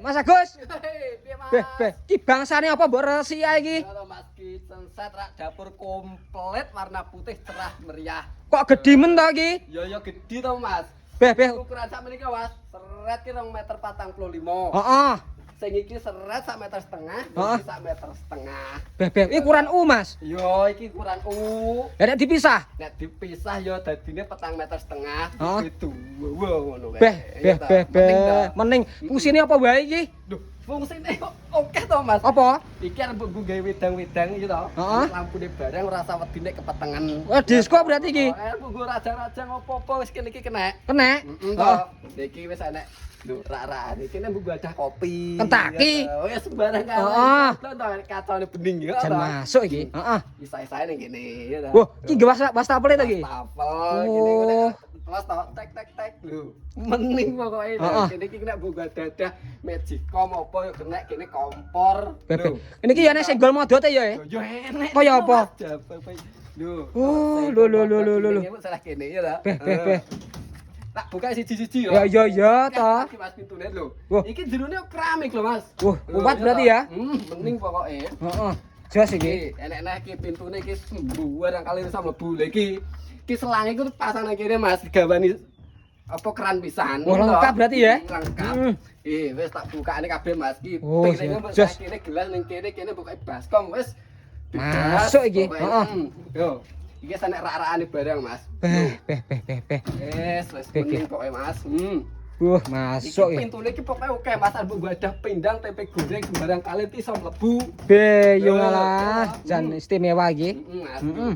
Mas Agus. Piye, Mas? Beh, ki bangsane apa mbok resi ae iki? Halo Mas Kitchen set rak dapur komplit warna putih cerah meriah. Kok gedhi men to iki? Ya gede to, Mas. Beh, Ukuran sak meniki, Mas. Seret ki 2,45 meter. heeh. Sing iki seret 1,5 meter, iki 1,5 meter. Beh, iki ukuran U, Mas. Yo iki ukuran U. Lah nek dipisah. Nek dipisah yo dadine 4,5 meter. Heeh. Itu ngono kae. Beh. Mending fungsine apa wae iki? Duh, fungsine oke to, Mas. Apa? Iki arep nggo gawe wedang-wedang iki to. Heeh. Lampune barang ora usah wedine kepetengan. Wah, disko berarti iki. Arep nggo raja-raja opo-opo wis kene iki kena. Kenek. Heeh to. Iki wis enek lho rak-rakan iki nek nggo ada kopi. Kentaki. Wis sembarang kae. Heeh. To kacone bening ya. Jan masuk iki. Heeh. Isa-isae ning kene ya to. Wah, iki wastafel to iki. Wastafel kene kene. Plus to tek lho. Mening pokoke. Kene iki nek nggo dadah magicom opo yo kena kene kompor. Beh. Ini iki ya nek senggol modote ya. Yo enek. Kaya apa? Lho. Oh, lho. Salah kene ya ta. Beh. Tak buka siji-siji ya. Ya toh. Iki Mas pintune lho. Wah. Iki jerone keramik lho, Mas. Wah, kuat berarti ya. Mening pokoke. Heeh. Jelas iki. Enek-enek iki pintune iki sembuh kali iso mlebu. Lah iki selange iku pasang nang kene Mas, digawani apa keran pisan. Wah, lengkap berarti ya. Lengkap. Wis tak bukane kabeh Mas iki. Oh, Piringe mbok jelas. kene gelas ning kene buka baskom wis. Masuk iki. Heeh. Yo. Iki sanek rak-rakane barang, Mas. Beh. Wis mending pokoke Mas. Wah, masuk Iki iki. pintune iki pokoke oke Mas, arep gwadah pindang, tempe goreng sembarang kali iso mlebu. Beh, yo ngalah. Jan istimewa iki. Mas. Heeh.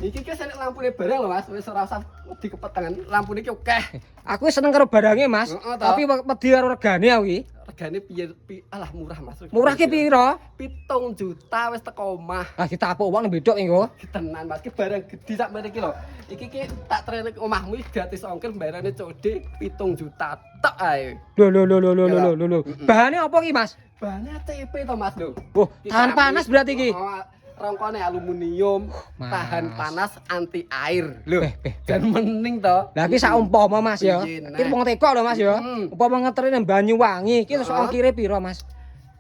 Iki ki sanek lampune barang lho Mas, wis ora usah wedi kepetengan. Lampune iki oke. Aku seneng karo barange, Mas. Heeh, toh. Tapi wedi karo regane aku iki. Regane piye? Alah murah Mas. Murah ki piro? 7 juta wis teko omah. Ah ditapuk wong nang bedok engko. Tenan Mas, ki barang gede sak meniki lho. Iki ki tak trene omahmu iki gratis ongkir bayarane COD 7 juta tok ae. Lho. Bahane apa ki, Mas? Bahannya TP to Mas lho. Wah, tahan panas berarti iki. Rongkone aluminium, Mas. tahan panas, anti air. Lho, Beh. dan mening to. Lah iki sak umpama Mas ya. Iya, nah. Iki wong teko lho Mas ya. Umpama ngeteri nang Banyuwangi iki terus Heeh. ongkire piro, Mas?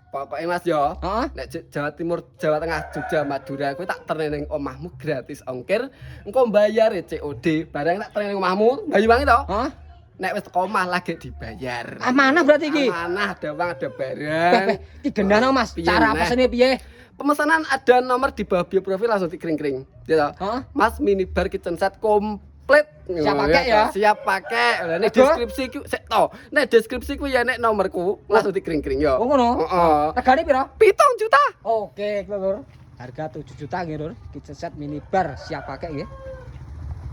Pokoknya Mas ya, Heeh. nek Jawa Timur, Jawa Tengah, Jogja, Madura kowe tak terne ning omahmu gratis ongkir. Engko mbayar COD. Barang tak terne ning omahmu, Banyuwangi to. Heeh. Nek wis teko omah lagi dibayar. Amanah berarti iki. Amanah, ada uang, ada barang. Iki gendana Mas. Piye, Cara Nek? pesene piye? Pemesanan ada nomor di bawah bio profil langsung dikering-kering. Ya toh? Heeh. Mas minibar kitchen set komplit. Siap pakai ya? Siap pakai. Lah nek Aduh. deskripsi ku sik to. Nek deskripsi ku ya nek nomorku langsung dikering-kering ya. Oh ngono. Heeh. Regane piro? 7 juta. Oke, Lur. Harga 7 juta nggih, Lur. Kitchen set minibar siap pakai nggih.